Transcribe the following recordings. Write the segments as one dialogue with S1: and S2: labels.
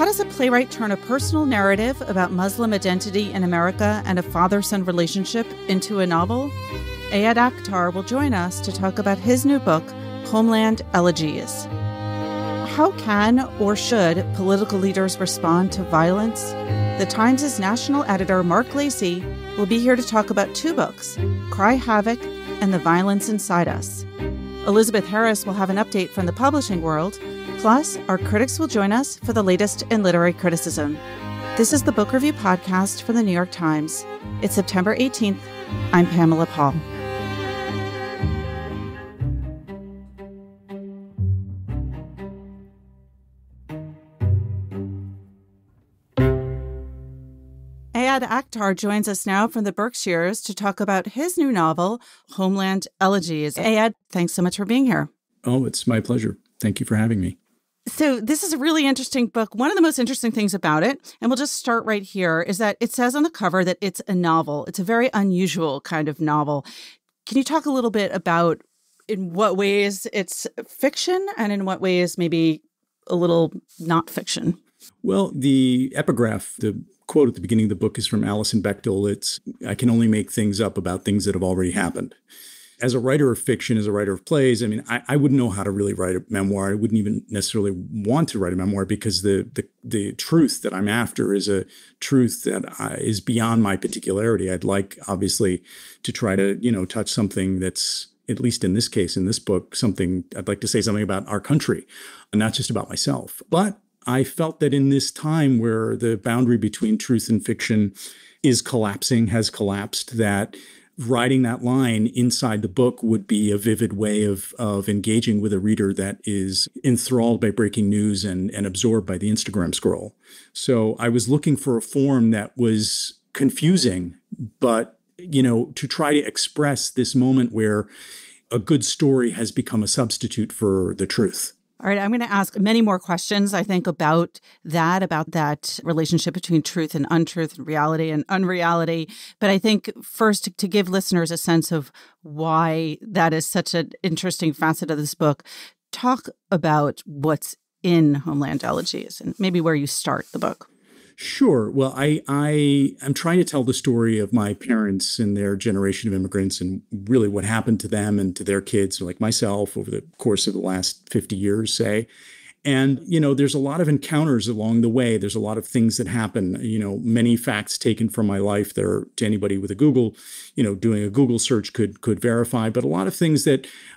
S1: How does a playwright turn a personal narrative about Muslim identity in America and a father-son relationship into a novel? Ayad Akhtar will join us to talk about his new book, Homeland, Elegies. How can or should political leaders respond to violence? The Times' national editor, Marc Lacey, will be here to talk about two books, Cry Havoc and The Violence Inside Us. Elizabeth Harris will have an update from the publishing world. Plus, our critics will join us for the latest in literary criticism. This is the Book Review Podcast from the New York Times. It's September 18th. I'm Pamela Paul. Ayad Akhtar joins us now from the Berkshires to talk about his new novel, Homeland, Elegies. Ayad, thanks so much for being here.
S2: Oh, it's my pleasure. Thank you for having me.
S1: So this is a really interesting book. One of the most interesting things about it, and we'll just start right here, is that it says on the cover that it's a novel. It's a very unusual kind of novel. Can you talk a little bit about in what ways it's fiction and in what ways maybe a little not fiction?
S2: Well, the epigraph, the quote at the beginning of the book is from Alison Bechdel. It's, I can only make things up about things that have already happened. As a writer of fiction, as a writer of plays, I mean, I wouldn't know how to really write a memoir. I wouldn't even necessarily want to write a memoir because the truth that I'm after is a truth that is beyond my particularity. I'd like, obviously, to try to, touch something that's, at least in this case, in this book, I'd like to say something about our country, and not just about myself. But I felt that in this time where the boundary between truth and fiction has collapsed, that writing that line inside the book would be a vivid way of engaging with a reader that is enthralled by breaking news and absorbed by the Instagram scroll. So I was looking for a form that was confusing, but, to try to express this moment where a good story has become a substitute for the truth.
S1: All right, I'm going to ask many more questions, I think, about that relationship between truth and untruth, and reality and unreality. But I think first, to give listeners a sense of why that is such an interesting facet of this book, talk about what's in Homeland, Elegies and maybe where you start the book.
S2: Sure. Well, I'm trying to tell the story of my parents and their generation of immigrants and really what happened to them and to their kids, like myself, over the course of the last 50 years, say. And, there's a lot of encounters along the way. There's a lot of things that happen, many facts taken from my life that are, to anybody with a Google, doing a Google search could verify, but a lot of things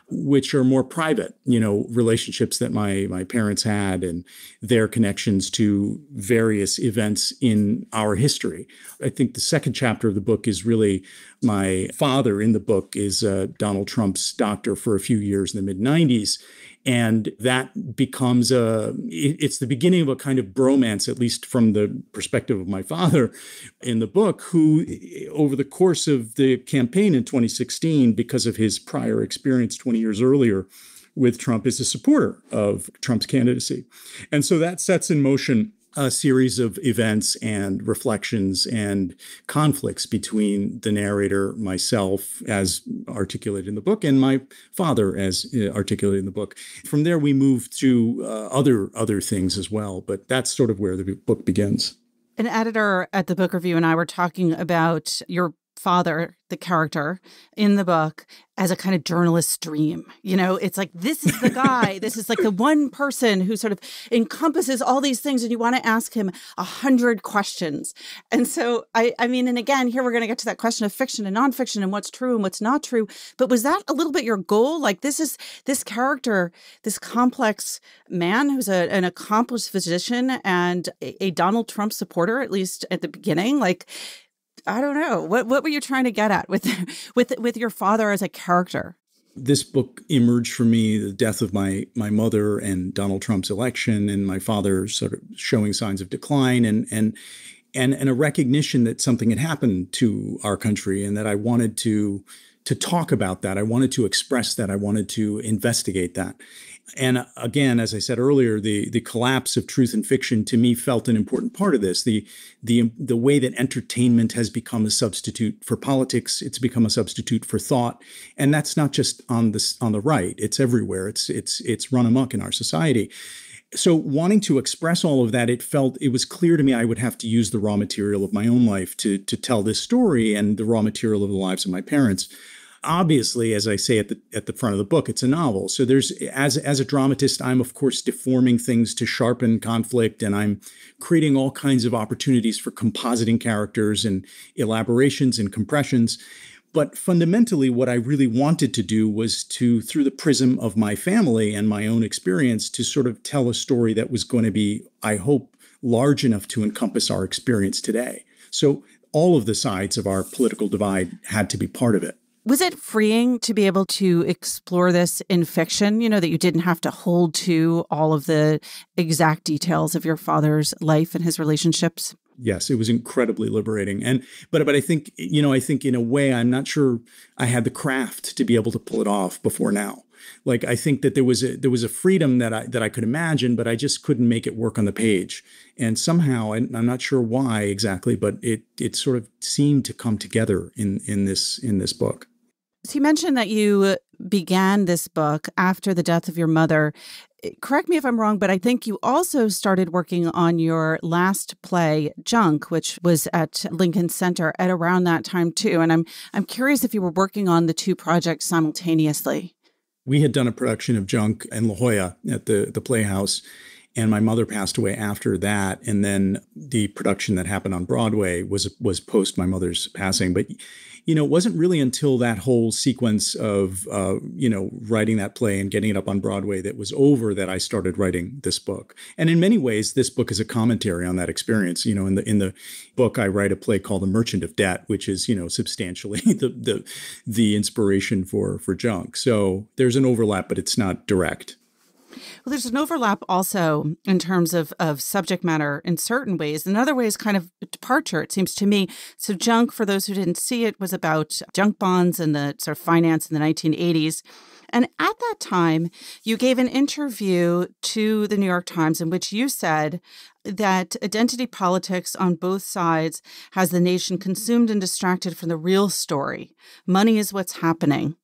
S2: which are more private, relationships that my parents had and their connections to various events in our history. I think the second chapter of the book is really my father in the book is Donald Trump's doctor for a few years in the mid-90s. And that becomes it's the beginning of a kind of bromance, at least from the perspective of my father in the book, who over the course of the campaign in 2016, because of his prior experience 20 years earlier with Trump, is a supporter of Trump's candidacy. And so that sets in motion a series of events and reflections and conflicts between the narrator, myself, as articulated in the book, and my father, as articulated in the book. From there, we move to other things as well, but that's sort of where the book begins.
S1: An editor at the Book Review and I were talking about your father, the character in the book, as a kind of journalist's dream. It's like, this is the guy. This is like the one person who sort of encompasses all these things, and you want to ask him 100 questions. And so, I mean, and again, here we're going to get to that question of fiction and nonfiction and what's true and what's not true. But was that a little bit your goal? Like, this character, this complex man who's an accomplished physician and a Donald Trump supporter, at least at the beginning, like, I don't know. What were you trying to get at with your father as a character?
S2: This book emerged for me, the death of my mother and Donald Trump's election, and my father sort of showing signs of decline, and a recognition that something had happened to our country, and that I wanted to talk about that. I wanted to express that. I wanted to investigate that. And again, as I said earlier, the collapse of truth and fiction to me felt an important part of this. The way that entertainment has become a substitute for politics, it's become a substitute for thought, and that's not just on the right. It's everywhere. It's run amok in our society. So wanting to express all of that, it was clear to me I would have to use the raw material of my own life to tell this story, and the raw material of the lives of my parents. Obviously, as I say at the front of the book, it's a novel. So there's, as a dramatist, I'm of course deforming things to sharpen conflict, and I'm creating all kinds of opportunities for compositing characters and elaborations and compressions. But fundamentally, what I really wanted to do was to, through the prism of my family and my own experience, to sort of tell a story that was going to be, I hope, large enough to encompass our experience today. So all of the sides of our political divide had to be part of it.
S1: Was it freeing to be able to explore this in fiction, that you didn't have to hold to all of the exact details of your father's life and his relationships?
S2: Yes, it was incredibly liberating. But I think, I think in a way, I'm not sure I had the craft to be able to pull it off before now. Like, I think that there was a freedom that I could imagine, but I just couldn't make it work on the page. And somehow, I'm not sure why exactly, but it sort of seemed to come together in this book.
S1: So you mentioned that you began this book after the death of your mother. Correct me if I'm wrong, but I think you also started working on your last play, Junk, which was at Lincoln Center at around that time too. And I'm curious if you were working on the two projects simultaneously.
S2: We had done a production of Junk in La Jolla at the Playhouse, and my mother passed away after that. And then the production that happened on Broadway was post my mother's passing. But it wasn't really until that whole sequence of, writing that play and getting it up on Broadway that was over that I started writing this book. And in many ways, this book is a commentary on that experience. In the book, I write a play called The Merchant of Debt, which is, substantially the inspiration for Junk. So there's an overlap, but it's not direct.
S1: Well, there's an overlap also in terms of subject matter in certain ways. In other ways, kind of a departure, it seems to me. So Junk, for those who didn't see it, was about junk bonds and the sort of finance in the 1980s. And at that time, you gave an interview to the New York Times in which you said that identity politics on both sides has the nation consumed and distracted from the real story. Money is what's happening.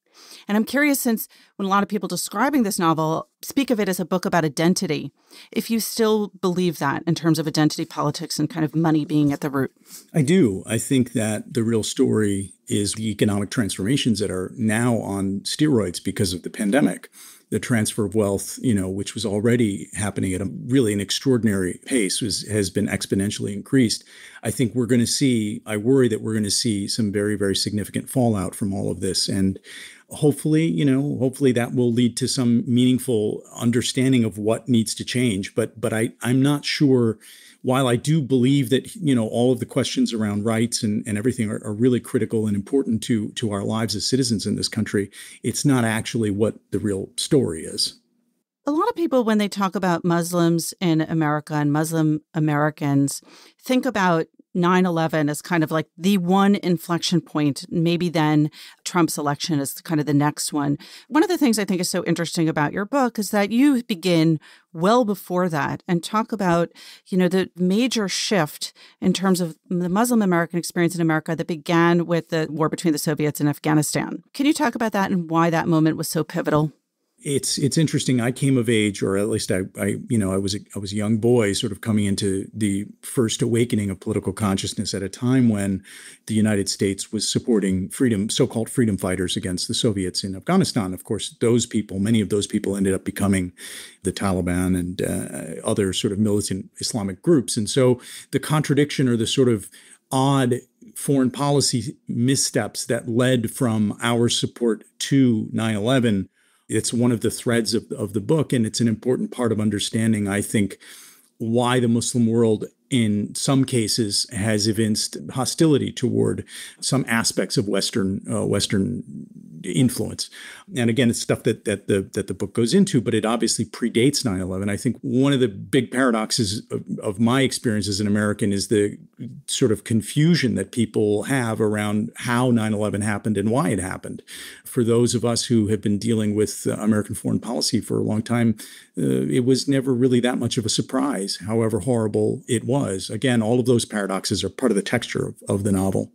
S1: And I'm curious, since when a lot of people describing this novel speak of it as a book about identity, if you still believe that in terms of identity politics and kind of money being at the root.
S2: I do. I think that the real story is the economic transformations that are now on steroids because of the pandemic. The transfer of wealth, which was already happening at an extraordinary pace, has been exponentially increased. I think I worry that we're going to see some very, very significant fallout from all of this. And hopefully that will lead to some meaningful understanding of what needs to change. But I'm not sure. While I do believe that, all of the questions around rights and everything are really critical and important to our lives as citizens in this country, it's not actually what the real story is.
S1: A lot of people, when they talk about Muslims in America and Muslim Americans, think about 9/11 as kind of like the one inflection point. Maybe then Trump's election is kind of the next one. One of the things I think is so interesting about your book is that you begin well before that and talk about, the major shift in terms of the Muslim American experience in America that began with the war between the Soviets and Afghanistan. Can you talk about that and why that moment was so pivotal?
S2: It's interesting. I came of age, or at least I was a young boy, sort of coming into the first awakening of political consciousness at a time when the United States was supporting so-called freedom fighters against the Soviets in Afghanistan. Of course, many of those people ended up becoming the Taliban and other sort of militant Islamic groups. And so the contradiction, or the sort of odd foreign policy missteps that led from our support to 9/11. It's one of the threads of the book, and it's an important part of understanding, I think, why the Muslim world in some cases has evinced hostility toward some aspects of Western influence. And again, it's stuff that the book goes into, but it obviously predates 9/11. I think one of the big paradoxes of my experience as an American is the sort of confusion that people have around how 9/11 happened and why it happened. For those of us who have been dealing with American foreign policy for a long time, it was never really that much of a surprise, however horrible it was. Again, all of those paradoxes are part of the texture of the novel.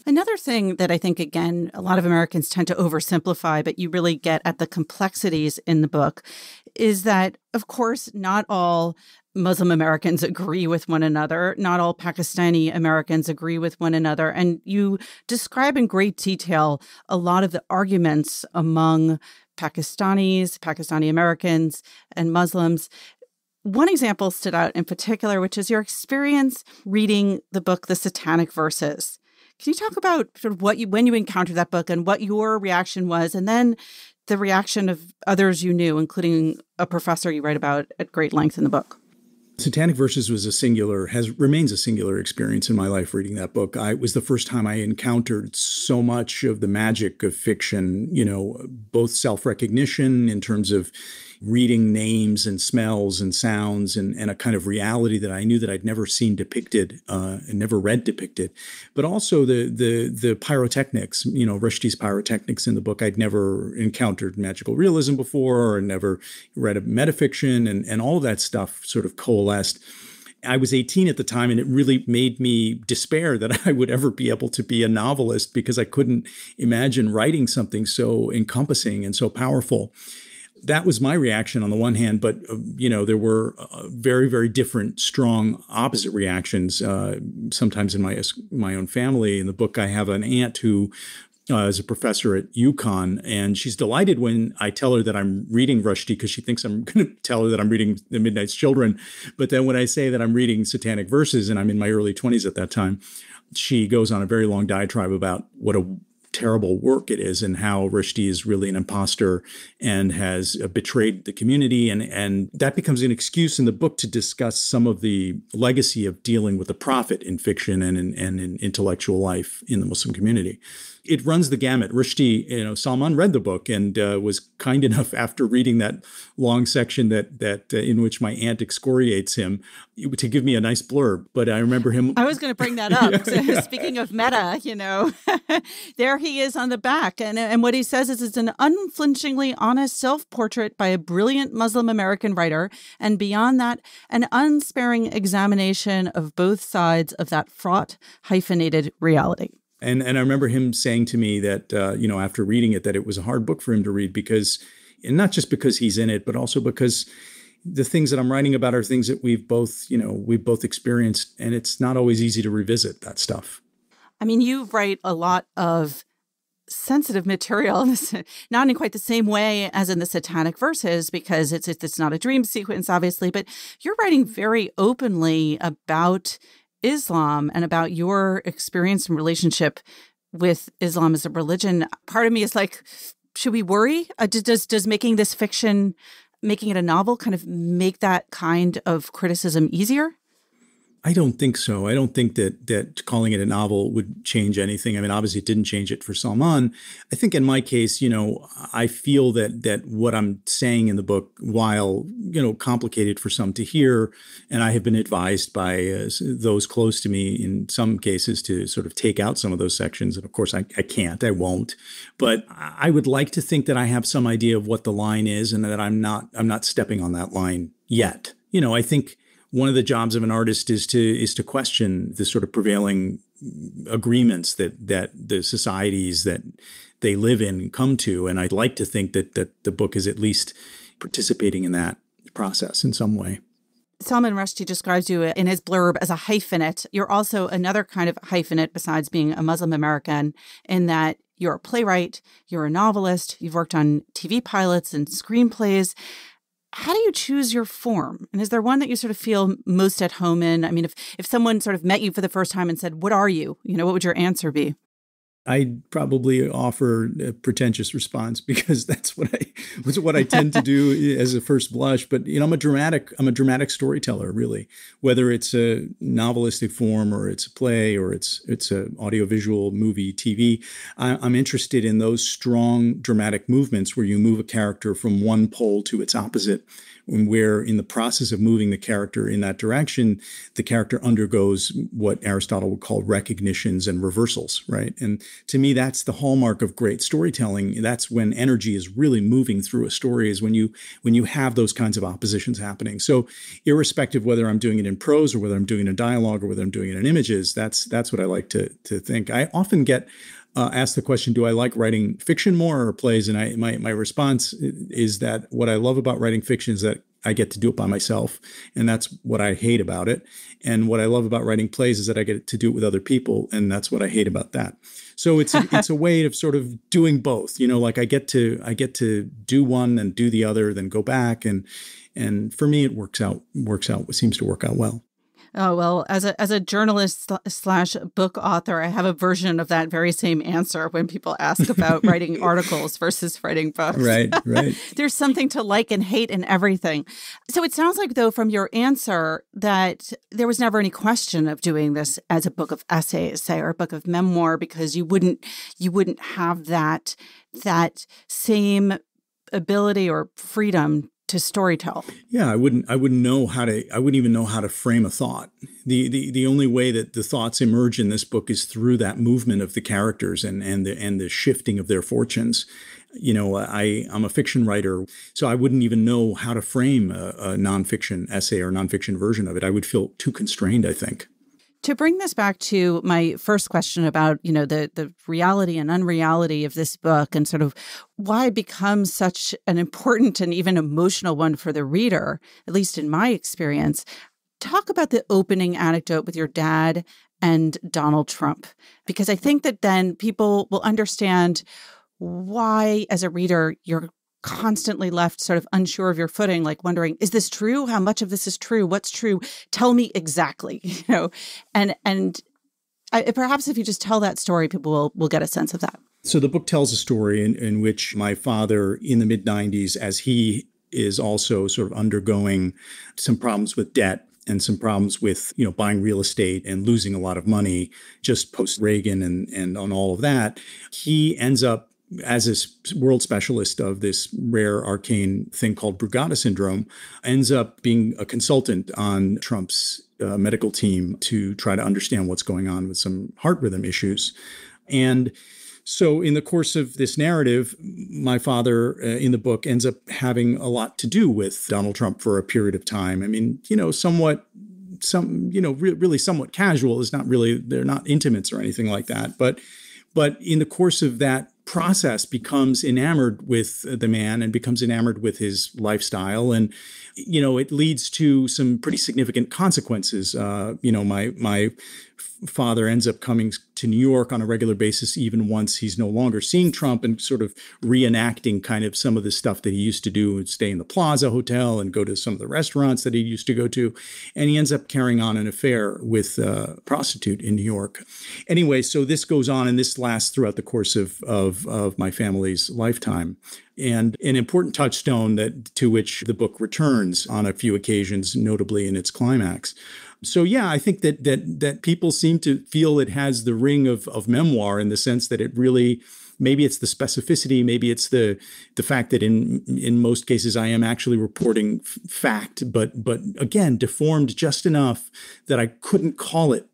S1: Another thing that I think, again, a lot of Americans tend to oversimplify, but you really get at the complexities in the book, is that, of course, not all Muslim Americans agree with one another. Not all Pakistani Americans agree with one another. And you describe in great detail a lot of the arguments among Pakistanis, Pakistani Americans, and Muslims. One example stood out in particular, which is your experience reading the book, The Satanic Verses. Can you talk about sort of when you encountered that book and what your reaction was, and then the reaction of others you knew, including a professor you write about at great length in the book?
S2: Satanic Verses remains a singular experience in my life reading that book. It was the first time I encountered so much of the magic of fiction, both self-recognition in terms of reading names and smells and sounds and a kind of reality that I knew that I'd never seen depicted and never read depicted, but also the pyrotechnics, Rushdie's pyrotechnics in the book. I'd never encountered magical realism before or never read a metafiction, and all of that stuff sort of coalesced. I was 18 at the time, and it really made me despair that I would ever be able to be a novelist because I couldn't imagine writing something so encompassing and so powerful. That was my reaction on the one hand, but, there were very, very different, strong, opposite reactions, sometimes in my own family. In the book, I have an aunt who is a professor at UConn, and she's delighted when I tell her that I'm reading Rushdie because she thinks I'm going to tell her that I'm reading The Midnight's Children. But then when I say that I'm reading Satanic Verses, and I'm in my early 20s at that time, she goes on a very long diatribe about what a terrible work it is and how Rushdie is really an imposter and has betrayed the community. And that becomes an excuse in the book to discuss some of the legacy of dealing with the prophet in fiction and in intellectual life in the Muslim community. It runs the gamut. Rushdie, Salman read the book and was kind enough after reading that long section that in which my aunt excoriates him to give me a nice blurb. But I remember him.
S1: I was going to bring that up. So, speaking of meta, there he is on the back. And what he says is it's an unflinchingly honest self-portrait by a brilliant Muslim American writer. And beyond that, an unsparing examination of both sides of that fraught, hyphenated reality.
S2: And I remember him saying to me that, after reading it, that it was a hard book for him to read and not just because he's in it, but also because the things that I'm writing about are things that we've both experienced, and it's not always easy to revisit that stuff.
S1: I mean, you write a lot of sensitive material, not in quite the same way as in the Satanic Verses, because it's not a dream sequence, obviously, but you're writing very openly about Islam and about your experience and relationship with Islam as a religion. Part of me is like, should we worry? Does making this fiction, making it a novel, kind of make that kind of criticism easier?
S2: I don't think so. I don't think that calling it a novel would change anything. I mean, obviously it didn't change it for Salman. I think in my case, I feel that what I'm saying in the book, while, complicated for some to hear, and I have been advised by those close to me in some cases to sort of take out some of those sections. And of course I can't, I won't, but I would like to think that I have some idea of what the line is and that I'm not stepping on that line yet. I think one of the jobs of an artist is to question the sort of prevailing agreements that the societies that they live in come to. And I'd like to think that the book is at least participating in that process in some way.
S1: Salman Rushdie describes you in his blurb as a hyphenate. You're also another kind of hyphenate besides being a Muslim American, in that you're a playwright, you're a novelist, you've worked on TV pilots and screenplays. How do you choose your form? And is there one that you sort of feel most at home in? I mean, if someone sort of met you for the first time and said, "What are you?" What would your answer be?
S2: I'd probably offer a pretentious response because that's what I tend to do as a first blush. But I'm a dramatic storyteller, really. Whether it's a novelistic form or it's a play or it's an audiovisual movie, TV, I'm interested in those strong dramatic movements where you move a character from one pole to its opposite, where in the process of moving the character in that direction, the character undergoes what Aristotle would call recognitions and reversals, right? And to me, that's the hallmark of great storytelling. That's when energy is really moving through a story, is when you have those kinds of oppositions happening. So irrespective whether I'm doing it in prose or whether I'm doing it in dialogue or whether I'm doing it in images, that's what I like to think. I often get asked the question, do I like writing fiction more or plays? And my response is that what I love about writing fiction is that I get to do it by myself. And that's what I hate about it. And what I love about writing plays is that I get to do it with other people. And that's what I hate about that. So it's a way of sort of doing both, like I get to do one and do the other, then go back. And for me, it seems to work out well.
S1: Oh, well, as a journalist / book author, I have a version of that very same answer when people ask about writing articles versus writing books.
S2: Right.
S1: There's something to like and hate in everything. So it sounds like, though, from your answer that there was never any question of doing this as a book of essays, say, or a book of memoir, because you wouldn't have that same ability or freedom to storytell.
S2: Yeah, I wouldn't even know how to frame a thought. The only way that the thoughts emerge in this book is through that movement of the characters and the shifting of their fortunes. I'm a fiction writer, so I wouldn't even know how to frame a nonfiction essay or nonfiction version of it. I would feel too constrained, I think.
S1: To bring this back to my first question about, the reality and unreality of this book and sort of why it becomes such an important and even emotional one for the reader, at least in my experience, talk about the opening anecdote with your dad and Donald Trump, because I think that then people will understand why, as a reader, you're constantly left sort of unsure of your footing, like wondering, is this true? How much of this is true? What's true? Tell me exactly, and perhaps if you just tell that story, people will get a sense of that.
S2: So the book tells a story in which my father in the mid-90s, as he is also sort of undergoing some problems with debt and some problems with, buying real estate and losing a lot of money just post-Reagan and on all of that, he ends up as a world specialist of this rare arcane thing called Brugada syndrome, ends up being a consultant on Trump's medical team to try to understand what's going on with some heart rhythm issues. And so in the course of this narrative, my father in the book ends up having a lot to do with Donald Trump for a period of time. I mean, really somewhat casual. Is not really, they're not intimates or anything like that. But in the course of that process, becomes enamored with the man and becomes enamored with his lifestyle. And, it leads to some pretty significant consequences. My father ends up coming to New York on a regular basis, even once he's no longer seeing Trump, and sort of reenacting kind of some of the stuff that he used to do, and stay in the Plaza Hotel and go to some of the restaurants that he used to go to. And he ends up carrying on an affair with a prostitute in New York. Anyway, so this goes on, and this lasts throughout the course of my family's lifetime. And an important touchstone to which the book returns on a few occasions, notably in its climax. So, yeah, I think that people seem to feel it has the ring of memoir, in the sense that it really, maybe it's the specificity, maybe it's the fact that in most cases I am actually reporting fact, but again, deformed just enough that I couldn't call it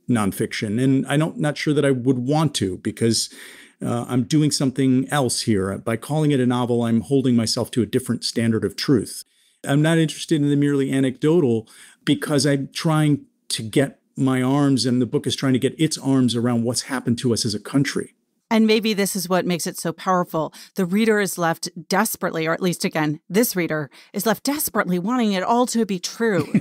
S2: nonfiction. And I'm not sure that I would want to, because I'm doing something else here. By calling it a novel, I'm holding myself to a different standard of truth. I'm not interested in the merely anecdotal, because I'm trying to get my arms, and the book is trying to get its arms around what's happened to us as a country.
S1: And maybe this is what makes it so powerful. The reader is left desperately, or at least, again, this reader is left desperately wanting it all to be true,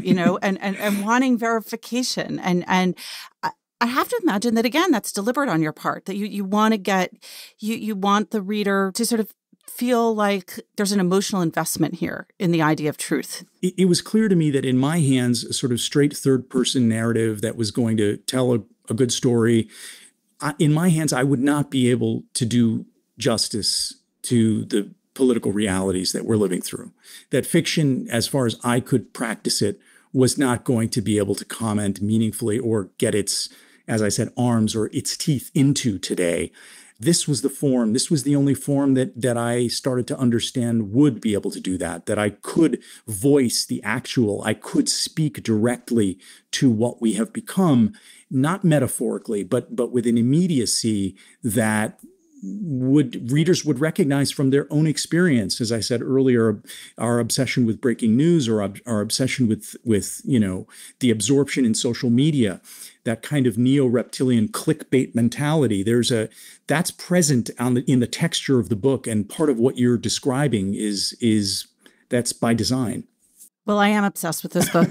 S1: and wanting verification. And I have to imagine that, again, that's deliberate on your part, that you want to get, you want the reader to sort of feel like there's an emotional investment here in the idea of truth.
S2: It was clear to me that in my hands, a sort of straight third-person narrative that was going to tell a good story, in my hands, I would not be able to do justice to the political realities that we're living through. That fiction, as far as I could practice it, was not going to be able to comment meaningfully or get its, as I said, arms or its teeth into today. this was the form. This was the only form that I started to understand would be able to do that I could voice the actual, I could speak directly to what we have become, not metaphorically, but with an immediacy that readers would recognize from their own experience. As I said earlier, our obsession with breaking news, or our obsession with the absorption in social media, that kind of neo-reptilian clickbait mentality. That's present in the texture of the book, and part of what you're describing is that's by design.
S1: Well, I am obsessed with this book.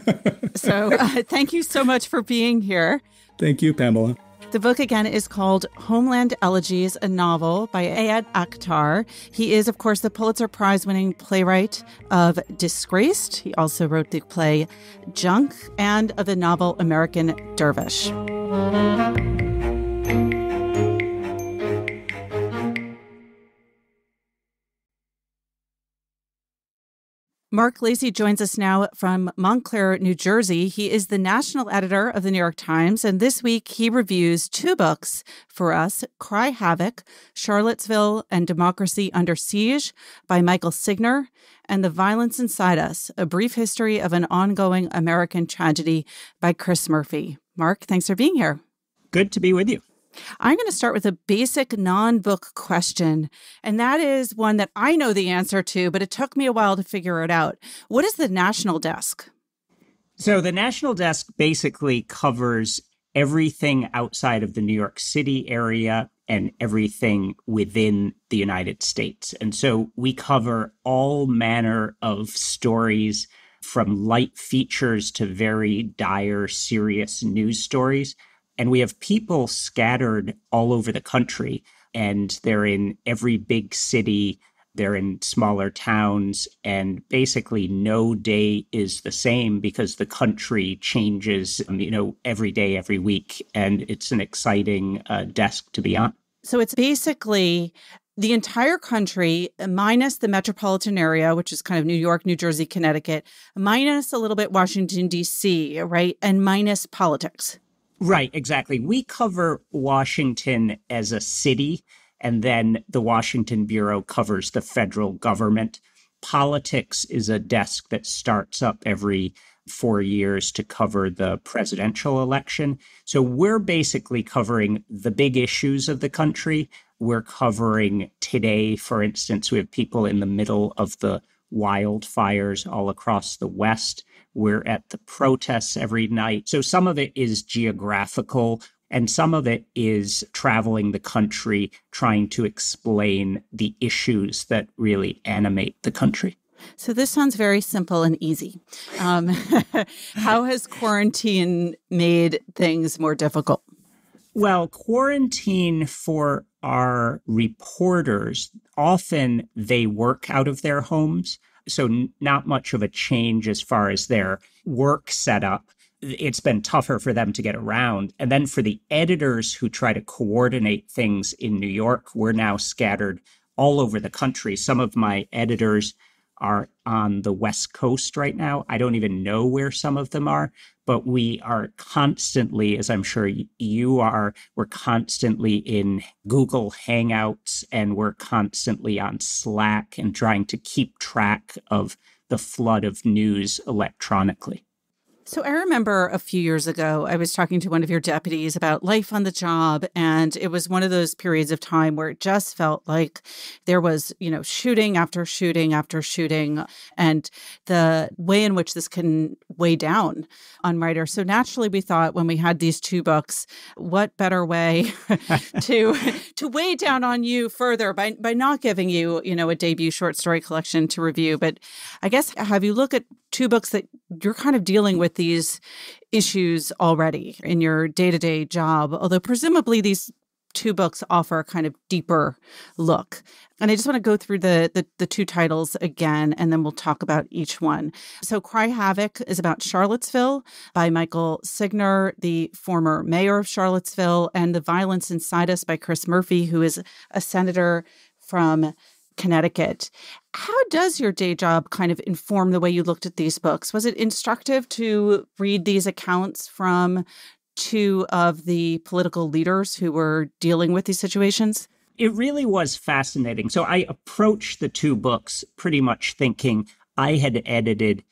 S1: So thank you so much for being here.
S2: Thank you, Pamela.
S1: The book, again, is called Homeland, Elegies, a novel by Akhtar. He is, of course, the Pulitzer Prize-winning playwright of Disgraced. He also wrote the play Junk and of the novel American Dervish. Marc Lacey joins us now from Montclair, New Jersey. He is the national editor of the New York Times, and this week he reviews two books for us, Cry Havoc, Charlottesville and Democracy Under Siege by Michael Signer, and The Violence Inside Us, A Brief History of an Ongoing American Tragedy by Chris Murphy. Marc, thanks for being here.
S3: Good to be with you.
S1: I'm going to start with a basic non-book question, and that is one that I know the answer to, but it took me a while to figure it out. What is the National Desk?
S3: So the National Desk basically covers everything outside of the New York City area and everything within the United States. And so we cover all manner of stories, from light features to very dire, serious news stories. And we have people scattered all over the country, and they're in every big city, they're in smaller towns, and basically no day is the same because the country changes, every day, every week. And it's an exciting desk to be on.
S1: So it's basically the entire country, minus the metropolitan area, which is kind of New York, New Jersey, Connecticut, minus a little bit Washington, D.C., right? And minus politics.
S3: Right, exactly. We cover Washington as a city, and then the Washington Bureau covers the federal government. Politics is a desk that starts up every 4 years to cover the presidential election. So we're basically covering the big issues of the country. We're covering today, for instance, we have people in the middle of the wildfires all across the West. We're at the protests every night. So some of it is geographical, and some of it is traveling the country, trying to explain the issues that really animate the country.
S1: So this sounds very simple and easy. How has quarantine made things more difficult?
S3: Well, quarantine for our reporters, often they work out of their homes. So not much of a change as far as their work setup. It's been tougher for them to get around. And then for the editors who try to coordinate things in New York, we're now scattered all over the country. Some of my editors are on the West Coast right now. I don't even know where some of them are, but we are constantly, as I'm sure you are, we're constantly in Google Hangouts, and we're constantly on Slack and trying to keep track of the flood of news electronically.
S1: So I remember a few years ago, I was talking to one of your deputies about life on the job, and it was one of those periods of time where it just felt like there was, shooting after shooting after shooting, and the way in which this can weigh down on writers. So naturally, we thought when we had these two books, what better way to weigh down on you further by not giving you, a debut short story collection to review. But I guess, have you looked at two books that you're kind of dealing with these issues already in your day-to-day job, although presumably these two books offer a kind of deeper look. And I just want to go through the two titles again, and then we'll talk about each one. So Cry Havoc is about Charlottesville by Michael Signer, the former mayor of Charlottesville, and The Violence Inside Us by Chris Murphy, who is a senator from Connecticut. How does your day job kind of inform the way you looked at these books? Was it instructive to read these accounts from two of the political leaders who were dealing with these situations?
S3: It really was fascinating. So I approached the two books pretty much thinking I had edited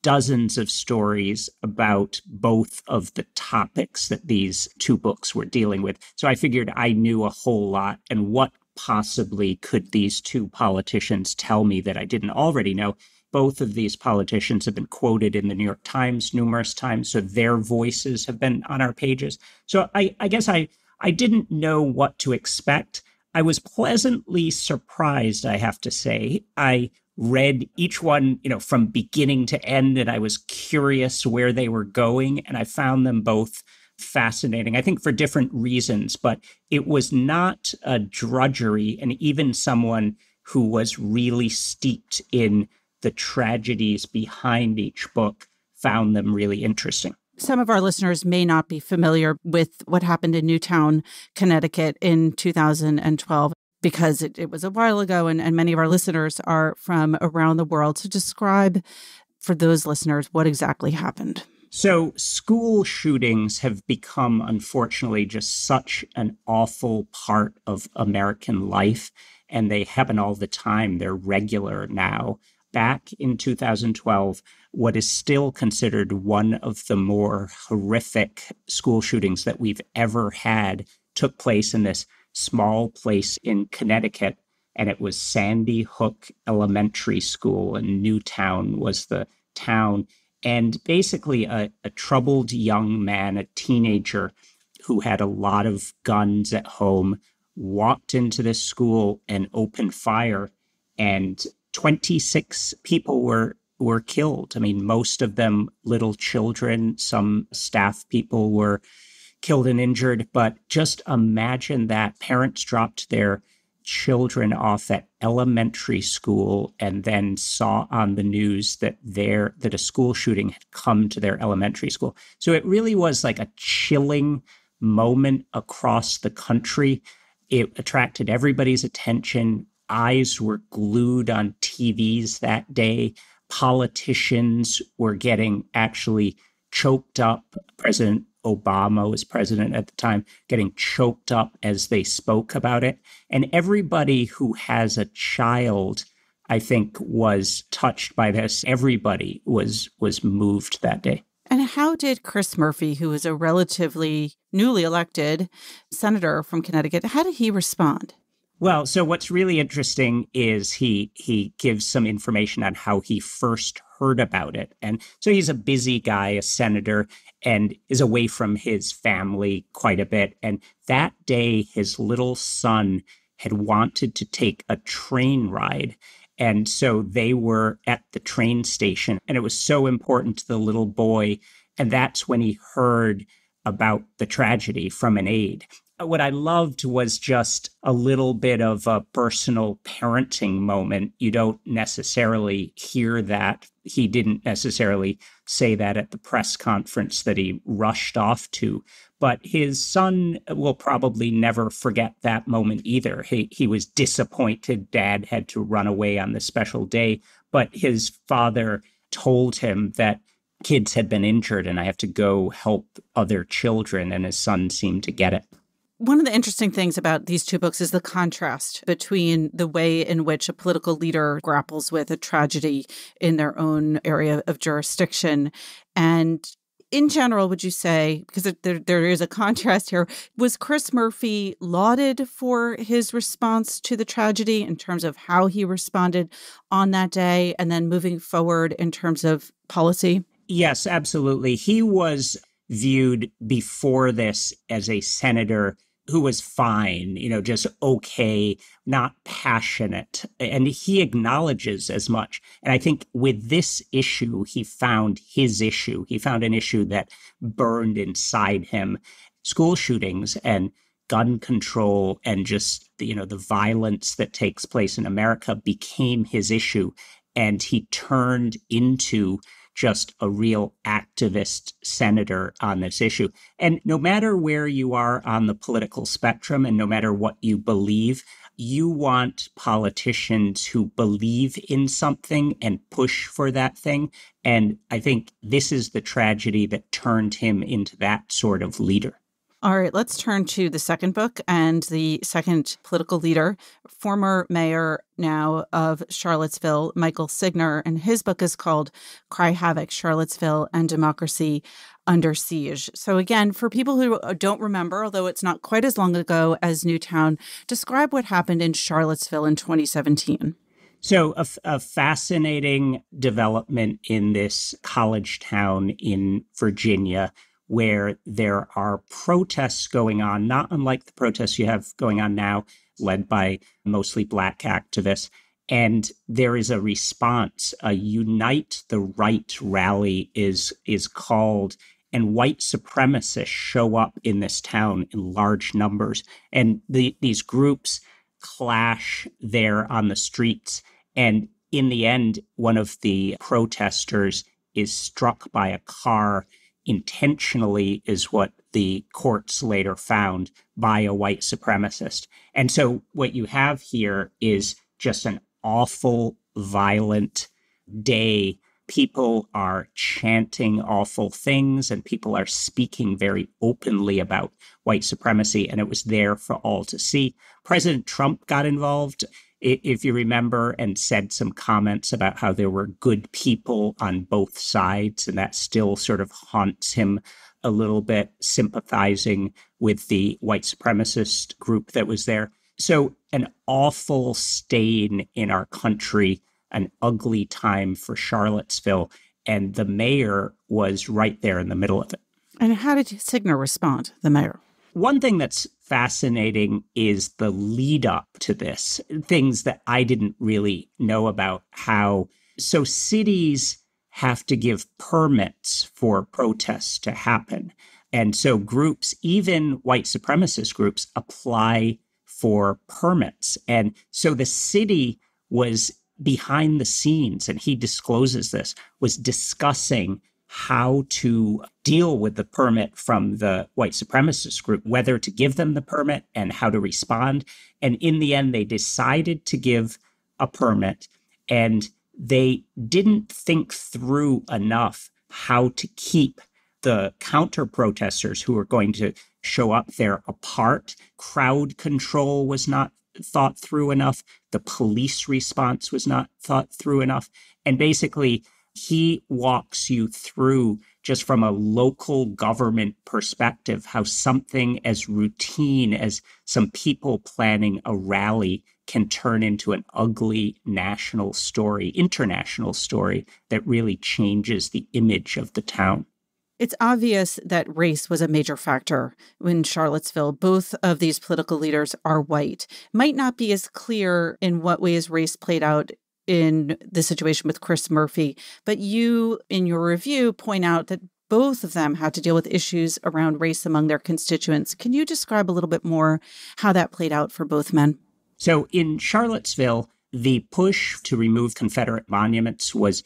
S3: dozens of stories about both of the topics that these two books were dealing with. So I figured I knew a whole lot, and what possibly could these two politicians tell me that I didn't already know? Both of these politicians have been quoted in the New York Times numerous times, so their voices have been on our pages. So I guess I didn't know what to expect. I was pleasantly surprised, I have to say. I read each one, from beginning to end, and I was curious where they were going, and I found them both fascinating, I think for different reasons, but it was not a drudgery, and even someone who was really steeped in the tragedies behind each book found them really interesting.
S1: Some of our listeners may not be familiar with what happened in Newtown, Connecticut in 2012. Because it was a while ago, and many of our listeners are from around the world. So describe for those listeners what exactly happened.
S3: So school shootings have become, unfortunately, just such an awful part of American life, and they happen all the time. They're regular now. Back in 2012, what is still considered one of the more horrific school shootings that we've ever had took place in this small place in Connecticut, and it was Sandy Hook Elementary School, and Newtown was the town. And basically a troubled young man, a teenager who had a lot of guns at home, walked into this school and opened fire, and 26 people were killed. I mean, most of them little children, some staff people were killed and injured, but just imagine that parents dropped their children off at elementary school and then saw on the news that a school shooting had come to their elementary school. So it really was like a chilling moment across the country. It attracted everybody's attention. Eyes were glued on TVs that day. Politicians were getting actually choked up. President Obama was president at the time, getting choked up as they spoke about it. And everybody who has a child, I think, was touched by this. Everybody was moved that day.
S1: And how did Chris Murphy, who is a relatively newly elected senator from Connecticut, how did he respond?
S3: Well, so what's really interesting is he gives some information on how he first heard about it. And so he's a busy guy, a senator, and is away from his family quite a bit. And that day, his little son had wanted to take a train ride. And so they were at the train station, and it was so important to the little boy. And that's when he heard about the tragedy from an aide. What I loved was just a little bit of a personal parenting moment. You don't necessarily hear that. He didn't necessarily say that at the press conference that he rushed off to. But his son will probably never forget that moment either. He was disappointed Dad had to run away on this special day. But his father told him that kids had been injured and I have to go help other children. And his son seemed to get it.
S1: One of the interesting things about these two books is the contrast between the way in which a political leader grapples with a tragedy in their own area of jurisdiction. And in general, would you say, because there is a contrast here, was Chris Murphy lauded for his response to the tragedy in terms of how he responded on that day and then moving forward in terms of policy?
S3: Yes, absolutely. He was viewed before this as a senator who was fine, just okay, not passionate. And he acknowledges as much. And I think with this issue, he found his issue. He found an issue that burned inside him. School shootings and gun control and just, the violence that takes place in America became his issue. And he turned into just a real activist senator on this issue. And no matter where you are on the political spectrum and no matter what you believe, you want politicians who believe in something and push for that thing. And I think this is the tragedy that turned him into that sort of leader.
S1: All right, let's turn to the second book and the second political leader, former mayor now of Charlottesville, Michael Signer, and his book is called Cry Havoc, Charlottesville and Democracy Under Siege. So again, for people who don't remember, although it's not quite as long ago as Newtown, describe what happened in Charlottesville in 2017.
S3: So a fascinating development in this college town in Virginia, where there are protests going on, not unlike the protests you have going on now, led by mostly Black activists. And there is a response. A Unite the Right rally is called, and white supremacists show up in this town in large numbers. And these groups clash there on the streets. And in the end, one of the protesters is struck by a car intentionally, is what the courts later found, by a white supremacist. And so what you have here is just an awful, violent day. People are chanting awful things and people are speaking very openly about white supremacy. And it was there for all to see. President Trump got involved, if you remember, and said some comments about how there were good people on both sides. And that still sort of haunts him a little bit, sympathizing with the white supremacist group that was there. So an awful stain in our country, an ugly time for Charlottesville. And the mayor was right there in the middle of it.
S1: And how did Signer respond, the mayor?
S3: One thing that's fascinating is the lead up to this, things that I didn't really know about. So cities have to give permits for protests to happen. And so groups, even white supremacist groups, apply for permits. And so the city was behind the scenes, and he discloses this, was discussing how to deal with the permit from the white supremacist group, whether to give them the permit and how to respond. And in the end, they decided to give a permit, and they didn't think through enough how to keep the counter protesters who were going to show up there apart. Crowd control was not thought through enough. The police response was not thought through enough. And basically, he walks you through, just from a local government perspective, how something as routine as some people planning a rally can turn into an ugly national story, international story that really changes the image of the town.
S1: It's obvious that race was a major factor in Charlottesville. Both of these political leaders are white. Might not be as clear in what ways race played out in the situation with Chris Murphy, but you, in your review, point out that both of them had to deal with issues around race among their constituents. Can you describe a little bit more how that played out for both men?
S3: So in Charlottesville, the push to remove Confederate monuments was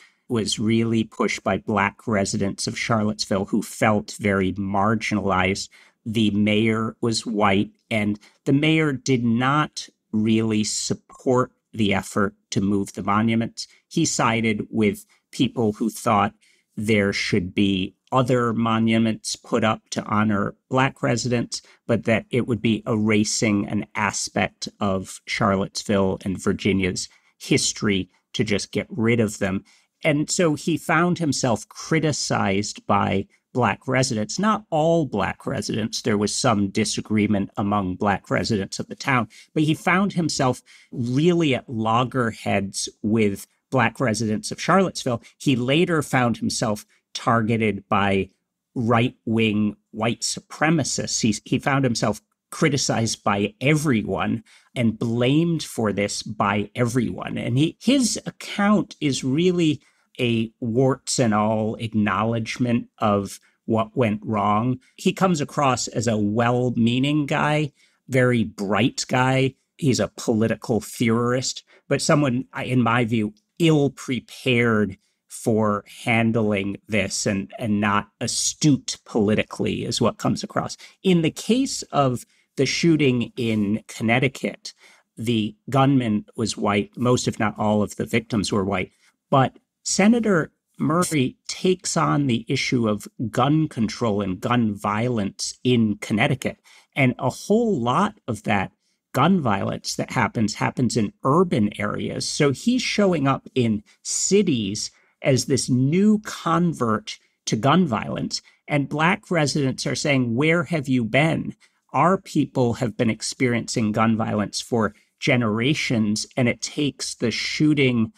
S3: really pushed by Black residents of Charlottesville who felt very marginalized. The mayor was white, and the mayor did not really support the effort to move the monuments. He sided with people who thought there should be other monuments put up to honor Black residents, but that it would be erasing an aspect of Charlottesville and Virginia's history to just get rid of them. And so he found himself criticized by Black residents, not all Black residents. There was some disagreement among Black residents of the town, but he found himself really at loggerheads with Black residents of Charlottesville. He later found himself targeted by right-wing white supremacists. He found himself criticized by everyone and blamed for this by everyone. And his account is really a warts and all acknowledgement of what went wrong. He comes across as a well-meaning guy, very bright guy. He's a political theorist, but someone, in my view, ill-prepared for handling this and not astute politically is what comes across. In the case of the shooting in Connecticut, the gunman was white. Most, if not all, of the victims were white. But Senator Murray takes on the issue of gun control and gun violence in Connecticut. And a whole lot of that gun violence that happens in urban areas. So he's showing up in cities as this new convert to gun violence. And Black residents are saying, where have you been? Our people have been experiencing gun violence for generations, and it takes the shooting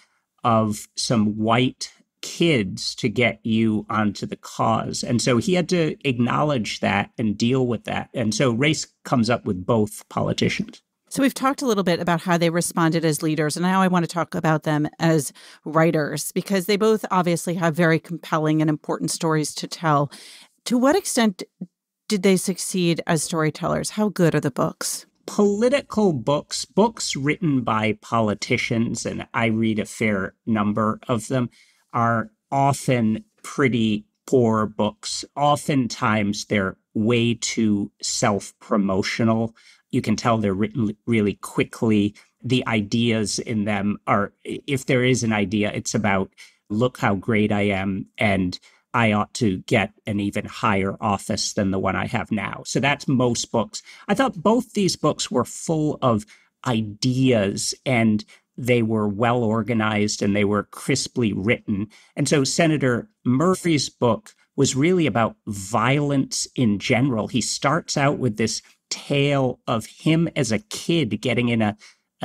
S3: of some white kids to get you onto the cause. And so he had to acknowledge that and deal with that. And so race comes up with both politicians.
S1: So we've talked a little bit about how they responded as leaders, and now I want to talk about them as writers, because they both obviously have very compelling and important stories to tell. To what extent did they succeed as storytellers? How good are the books?
S3: Political books written by politicians, and I read a fair number of them, are often pretty poor books. Oftentimes they're way too self-promotional. You can tell they're written really quickly. The ideas in them are, if there is an idea, it's about, look how great I am, and I ought to get an even higher office than the one I have now. So that's most books. I thought both these books were full of ideas, and they were well organized, and they were crisply written. And so Senator Murphy's book was really about violence in general. He starts out with this tale of him as a kid getting in a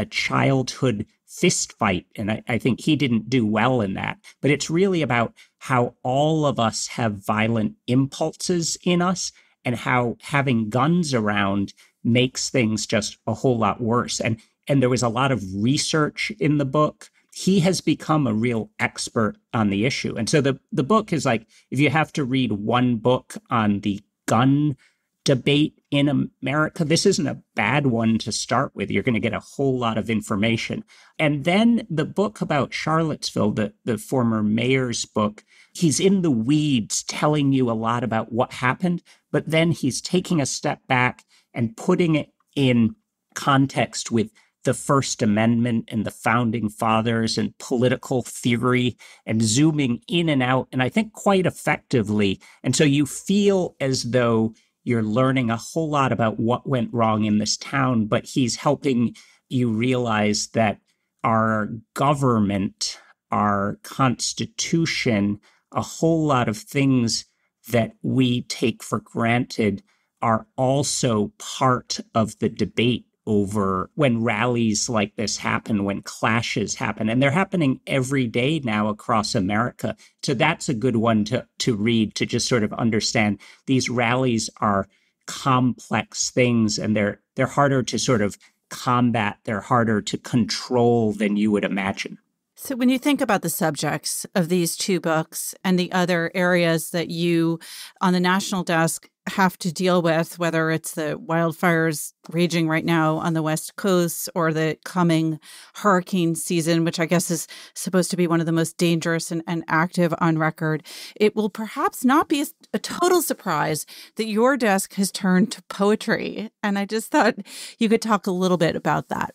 S3: childhood fist fight. And I think he didn't do well in that. But it's really about how all of us have violent impulses in us, and how having guns around makes things just a whole lot worse. And there was a lot of research in the book. He has become a real expert on the issue. And so the book is like, if you have to read one book on the gun debate in America, this isn't a bad one to start with. You're going to get a whole lot of information. And then the book about Charlottesville, the former mayor's book, he's in the weeds telling you a lot about what happened, but then he's taking a step back and putting it in context with the First Amendment and the Founding Fathers and political theory, and zooming in and out, and I think quite effectively. And so you feel as though you're learning a whole lot about what went wrong in this town, but he's helping you realize that our government, our Constitution, a whole lot of things that we take for granted are also part of the debate over when rallies like this happen, when clashes happen. And they're happening every day now across America. So that's a good one to read, to just sort of understand these rallies are complex things, and they're harder to sort of combat, they're harder to control than you would imagine.
S1: So when you think about the subjects of these two books and the other areas that you on the national desk have to deal with, whether it's the wildfires raging right now on the West Coast or the coming hurricane season, which I guess is supposed to be one of the most dangerous and active on record, it will perhaps not be a total surprise that your desk has turned to poetry. And I just thought you could talk a little bit about that.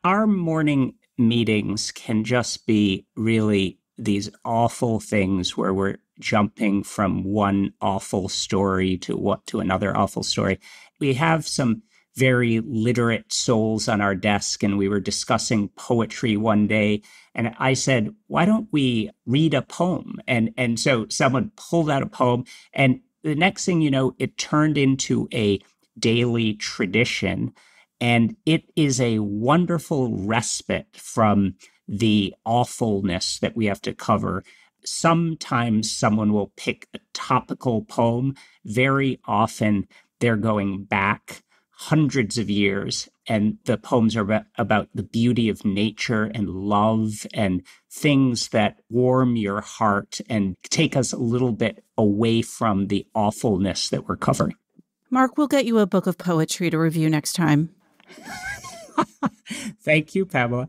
S3: Our morning meetings can just be really these awful things where we're jumping from one awful story to another awful story. We have some very literate souls on our desk, and we were discussing poetry one day, and I said, why don't we read a poem? And so someone pulled out a poem, and the next thing you know, it turned into a daily tradition. And it is a wonderful respite from the awfulness that we have to cover. Sometimes someone will pick a topical poem. Very often they're going back hundreds of years, and the poems are about the beauty of nature and love and things that warm your heart and take us a little bit away from the awfulness that we're covering.
S1: Marc, we'll get you a book of poetry to review next time.
S3: Thank you, Pamela.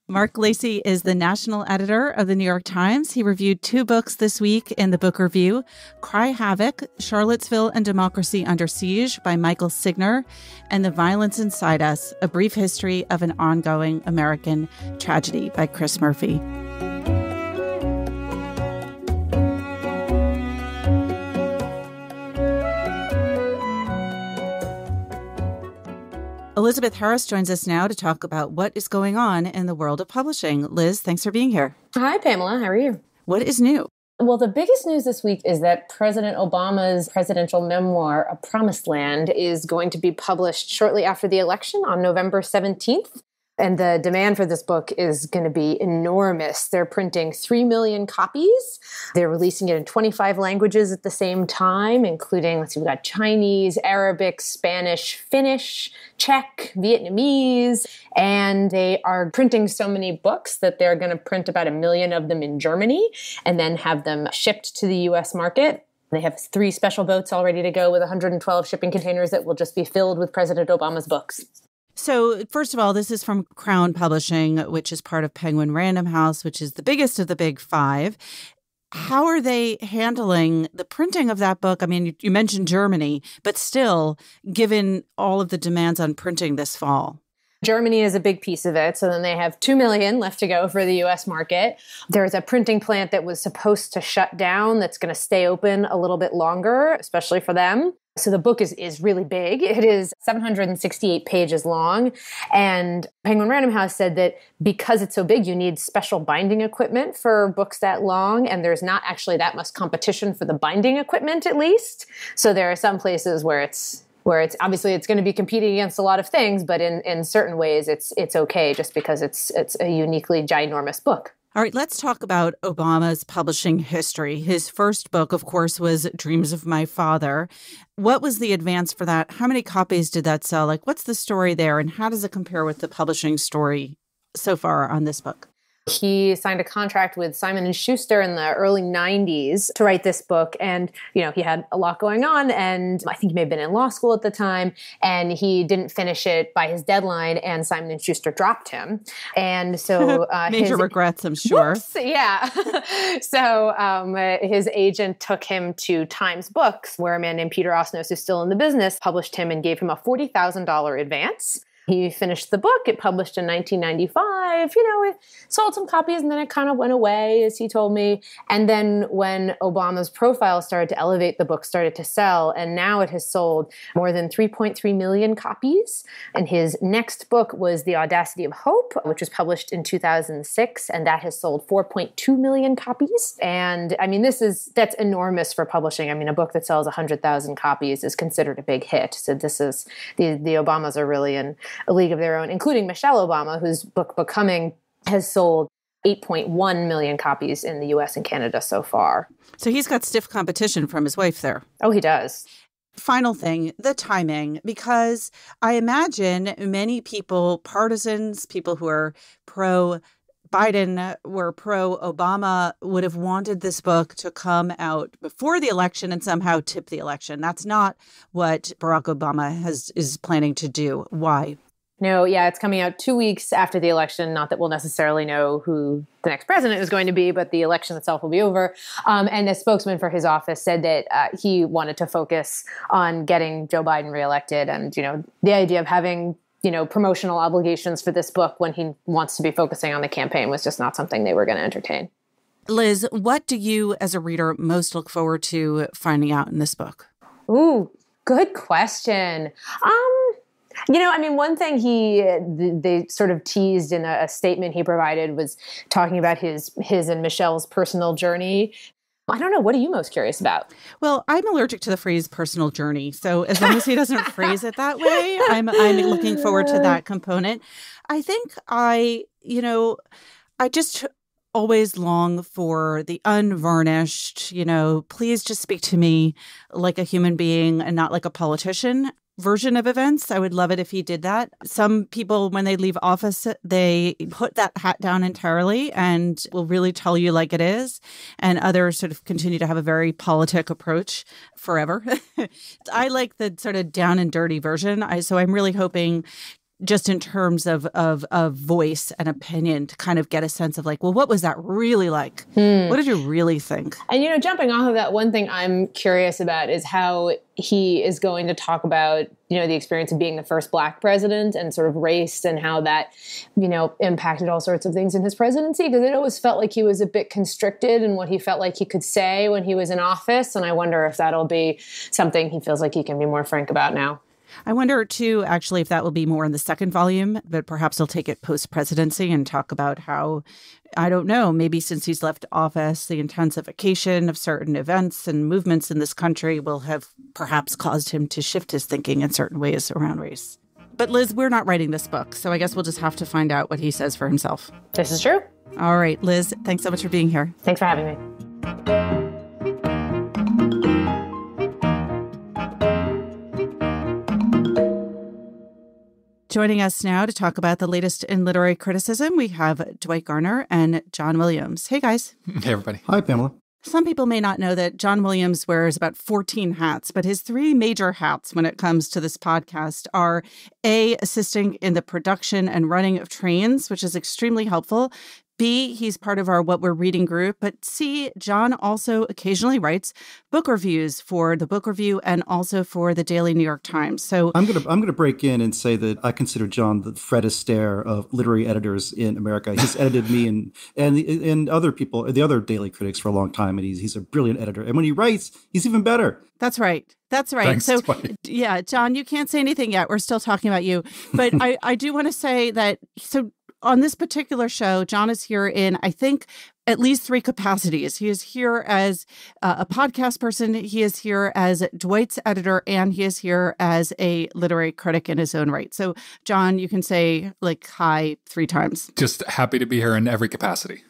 S1: Marc Lacey is the national editor of the New York Times. He reviewed two books this week in the book review: Cry Havoc, Charlottesville and Democracy Under Siege by Michael Signer, and The Violence Inside Us, A Brief History of an Ongoing American Tragedy by Chris Murphy. Elizabeth Harris joins us now to talk about what is going on in the world of publishing. Liz, thanks for being here.
S4: Hi, Pamela. How are you?
S1: What is new?
S4: Well, the biggest news this week is that President Obama's presidential memoir, A Promised Land, is going to be published shortly after the election on November 17th. And the demand for this book is going to be enormous. They're printing 3 million copies. They're releasing it in 25 languages at the same time, including, we've got Chinese, Arabic, Spanish, Finnish, Czech, Vietnamese. And they are printing so many books that they're going to print about 1 million of them in Germany and then have them shipped to the U.S. market. They have 3 special boats all ready to go with 112 shipping containers that will just be filled with President Obama's books.
S1: So, first of all, this is from Crown Publishing, which is part of Penguin Random House, which is the biggest of the big 5. How are they handling the printing of that book? I mean, you mentioned Germany, but still, given all of the demands on printing this fall.
S4: Germany is a big piece of it. So then they have 2 million left to go for the U.S. market. There's a printing plant that was supposed to shut down that's going to stay open a little bit longer, especially for them. So the book is really big. It is 768 pages long. And Penguin Random House said that because it's so big, you need special binding equipment for books that long. And there's not actually that much competition for the binding equipment, at least. So there are some places where it's obviously it's going to be competing against a lot of things, but in certain ways it's okay just because it's a uniquely ginormous book.
S1: All right, let's talk about Obama's publishing history. His first book, of course, was Dreams of My Father. What was the advance for that? How many copies did that sell? What's the story there, and how does it compare with the publishing story so far on this book?
S4: He signed a contract with Simon & Schuster in the early 90s to write this book. And, he had a lot going on. And I think he may have been in law school at the time. And he didn't finish it by his deadline. And Simon & Schuster dropped him. And so...
S1: Major regrets, I'm sure.
S4: Whoops, yeah. So his agent took him to Times Books, where a man named Peter Osnos, who's still in the business, published him and gave him a $40,000 advance. He finished the book. It published in 1995. It sold some copies and then it kind of went away, as he told me. And then when Obama's profile started to elevate, the book started to sell. And now it has sold more than 3.3 million copies. And his next book was The Audacity of Hope, which was published in 2006. And that has sold 4.2 million copies. And I mean, that's enormous for publishing. I mean, a book that sells 100,000 copies is considered a big hit. So this is, the Obamas are really in a league of their own, including Michelle Obama, whose book Becoming has sold 8.1 million copies in the U.S. and Canada so far.
S1: So he's got stiff competition from his wife there.
S4: Oh, he does.
S1: Final thing, the timing, because I imagine many people, partisans, people who are pro-Biden, were pro-Obama, would have wanted this book to come out before the election and somehow tip the election. That's not what Barack Obama is planning to do. Why?
S4: No, yeah, it's coming out 2 weeks after the election. Not that we'll necessarily know who the next president is going to be, but the election itself will be over. And the spokesman for his office said that he wanted to focus on getting Joe Biden reelected. And, the idea of having, promotional obligations for this book when he wants to be focusing on the campaign was just not something they were going to entertain.
S1: Liz, what do you as a reader most look forward to finding out in this book?
S4: Ooh, good question. One thing they sort of teased in a statement he provided was talking about his and Michelle's personal journey. I don't know. What are you most curious about?
S1: Well, I'm allergic to the phrase personal journey. So as long as he doesn't phrase it that way, I'm looking forward to that component. I think I just always long for the unvarnished, please just speak to me like a human being and not like a politician version of events. I would love it if he did that. Some people, when they leave office, they put that hat down entirely and will really tell you like it is. And others sort of continue to have a very politic approach forever. I like the sort of down and dirty version. So I'm really hoping, just in terms of voice and opinion, to kind of get a sense of what was that really like? What did you really think?
S4: And, jumping off of that, one thing I'm curious about is how he is going to talk about, the experience of being the first Black president and sort of race and how that, impacted all sorts of things in his presidency. Because it always felt like he was a bit constricted in what he felt like he could say when he was in office. And I wonder if that'll be something he feels like he can be more frank about now.
S1: I wonder, too, actually, if that will be more in the second volume, but perhaps he'll take it post-presidency and talk about how, I don't know, maybe since he's left office, the intensification of certain events and movements in this country will have perhaps caused him to shift his thinking in certain ways around race. But Liz, we're not writing this book, so I guess we'll just have to find out what he says for himself.
S4: This is true.
S1: All right, Liz, thanks so much for being here.
S4: Thanks for having me.
S1: Joining us now to talk about the latest in literary criticism, we have Dwight Garner and John Williams. Hey, guys.
S5: Hey, everybody.
S2: Hi, Pamela.
S1: Some people may not know that John Williams wears about 14 hats, but his three major hats when it comes to this podcast are A, assisting in the production and running of trains, which is extremely helpful. B, he's part of our What We're Reading group. But C, John also occasionally writes book reviews for the Book Review and also for the Daily New York Times. So
S6: I'm gonna break in and say that I consider John the Fred Astaire of literary editors in America. He's edited me and other people, the other daily critics, for a long time, and he's a brilliant editor. And when he writes, he's even better.
S1: That's right. That's right.
S5: Thanks,
S1: so,
S5: Dwight.
S1: Yeah, John, you can't say anything yet. We're still talking about you. But I do want to say that, so on this particular show, John is here in, I think, at least three capacities. He is here as a podcast person, he is here as Dwight's editor, and he is here as a literary critic in his own right. So, John, you can say, like, hi 3 times.
S5: Just happy to be here in every capacity.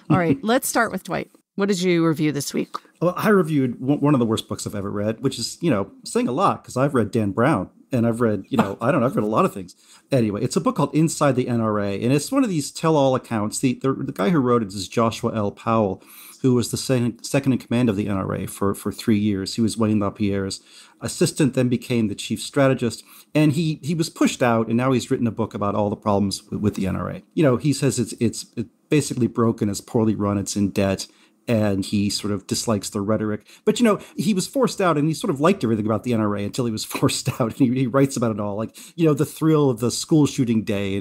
S1: All right, let's start with Dwight. What did you review this week?
S6: Well, I reviewed one of the worst books I've ever read, which is, saying a lot because I've read Dan Brown. And I've read, I've read a lot of things. Anyway, it's a book called Inside the NRA. And it's one of these tell-all accounts. The guy who wrote it is Joshua L. Powell, who was the second in command of the NRA for 3 years. He was Wayne LaPierre's assistant, then became the chief strategist. And he was pushed out, and now he's written a book about all the problems with the NRA. He says it's basically broken, it's poorly run, it's in debt. And he sort of dislikes the rhetoric. But, he was forced out, and he sort of liked everything about the NRA until he was forced out. And he writes about it all, like, the thrill of the school shooting day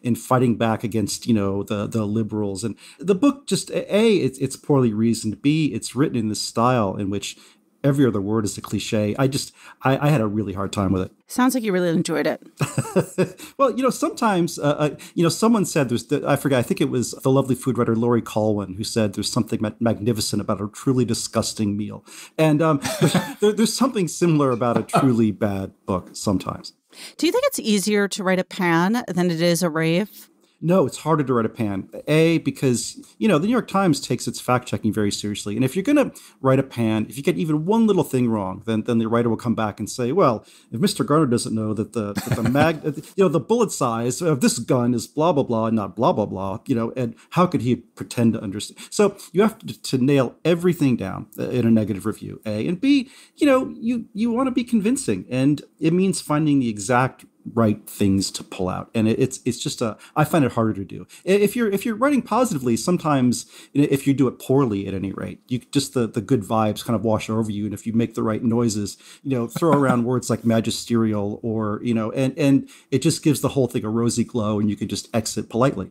S6: and fighting back against, the liberals. And the book just, A, it's poorly reasoned. B, it's written in this style in which every other word is a cliche. I had a really hard time with it.
S1: Sounds like you really enjoyed it.
S6: Well, sometimes, someone said I forget, I think it was the lovely food writer Laurie Colwin who said there's something magnificent about a truly disgusting meal. And there's something similar about a truly bad book sometimes.
S1: Do you think it's easier to write a pan than it is a rave?
S6: No, it's harder to write a pan. A, because, the New York Times takes its fact-checking very seriously. And if you're going to write a pan, if you get even one little thing wrong, then the writer will come back and say, well, if Mr. Garner doesn't know that the bullet size of this gun is blah, blah, blah, not blah, blah, blah, and how could he pretend to understand? So you have to nail everything down in a negative review, A. And B, you want to be convincing. And it means finding the exact right things to pull out, and it's just I find it harder to do. If you're writing positively, sometimes if you do it poorly, at any rate, you just the good vibes kind of wash over you, and if you make the right noises, throw around words like magisterial or and it just gives the whole thing a rosy glow, and you can just exit politely.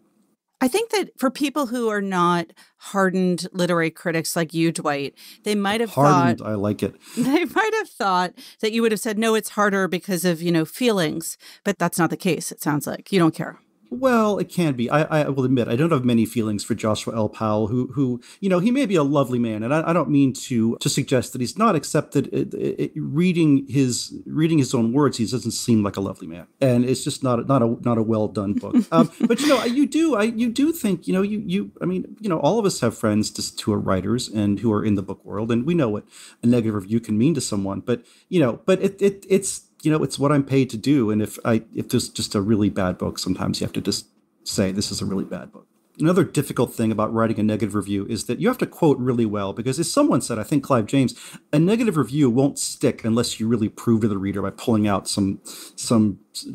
S1: I think that for people who are not hardened literary critics like you, Dwight, they might have
S6: thought, I like it.
S1: They might have thought that you would have said, no, it's harder because of, feelings. But that's not the case, it sounds like. You don't care.
S6: Well, it can be. I will admit, I don't have many feelings for Joshua L. Powell, who he may be a lovely man, and I don't mean to suggest that he's not, except that reading his own words, he doesn't seem like a lovely man, and it's just not a well done book. But you do think all of us have friends who are writers and who are in the book world, and we know what a negative review can mean to someone. But it's. It's what I'm paid to do. And if there's just a really bad book, sometimes you have to just say, this is a really bad book. Another difficult thing about writing a negative review is that you have to quote really well, because as someone said, I think Clive James, a negative review won't stick unless you really prove to the reader by pulling out some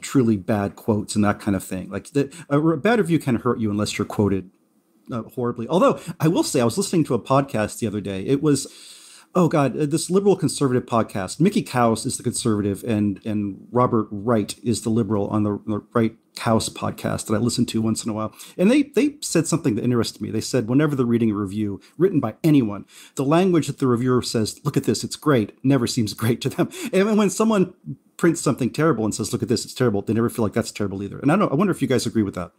S6: truly bad quotes and that kind of thing. Like a bad review can hurt you unless you're quoted horribly. Although I will say, I was listening to a podcast the other day. It was, oh God, this liberal conservative podcast. Mickey Kaus is the conservative, and Robert Wright is the liberal on the Wright Kaus podcast that I listen to once in a while. And they said something that interested me. They said whenever they're reading a review written by anyone, the language that the reviewer says, look at this, it's great, never seems great to them. And when someone prints something terrible and says, look at this, it's terrible, they never feel like that's terrible either. And I wonder if you guys agree with that.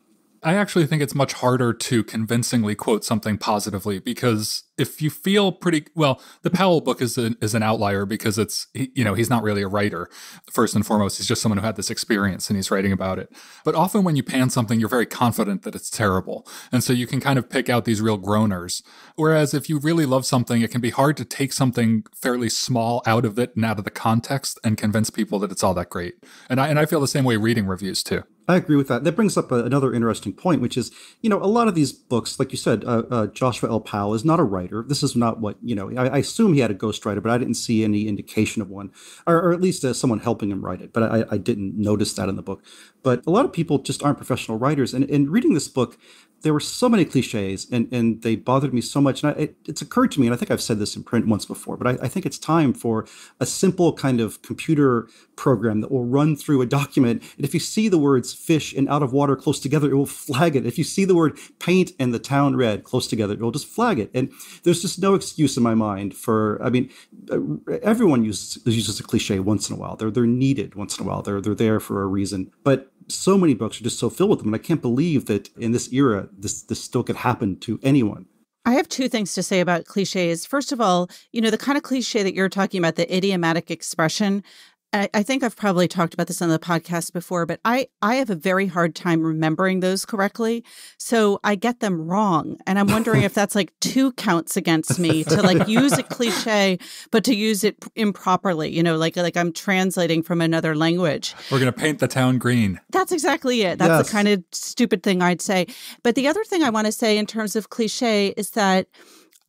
S5: I actually think it's much harder to convincingly quote something positively, because if you feel the Powell book is an outlier because he's not really a writer. First and foremost, he's just someone who had this experience and he's writing about it. But often when you pan something, you're very confident that it's terrible. And so you can kind of pick out these real groaners. Whereas if you really love something, it can be hard to take something fairly small out of it and out of the context and convince people that it's all that great. And I feel the same way reading reviews too.
S6: I agree with that. That brings up another interesting point, which is, a lot of these books, like you said, Joshua L. Powell is not a writer. This is not what, I assume he had a ghostwriter, but I didn't see any indication of one, or at least someone helping him write it. But I didn't notice that in the book. But a lot of people just aren't professional writers. And reading this book, there were so many cliches and they bothered me so much. And it's occurred to me, and I think I've said this in print once before, but I think it's time for a simple kind of computer program that will run through a document. And if you see the words fish and out of water close together, it will flag it. If you see the word paint and the town red close together, it will just flag it. And there's just no excuse in my mind everyone uses a cliche once in a while. They're needed once in a while. They're there for a reason. But so many books are just so filled with them. And I can't believe that in this era, this still could happen to anyone.
S1: I have two things to say about cliches. First of all, the kind of cliche that you're talking about, the idiomatic expression, I think I've probably talked about this on the podcast before, but I have a very hard time remembering those correctly. So I get them wrong. And I'm wondering if that's like 2 counts against me to use a cliche, but to use it improperly, like I'm translating from another language.
S5: We're going to paint the town green.
S1: That's exactly it. That's the kind of stupid thing I'd say. But the other thing I want to say in terms of cliche is that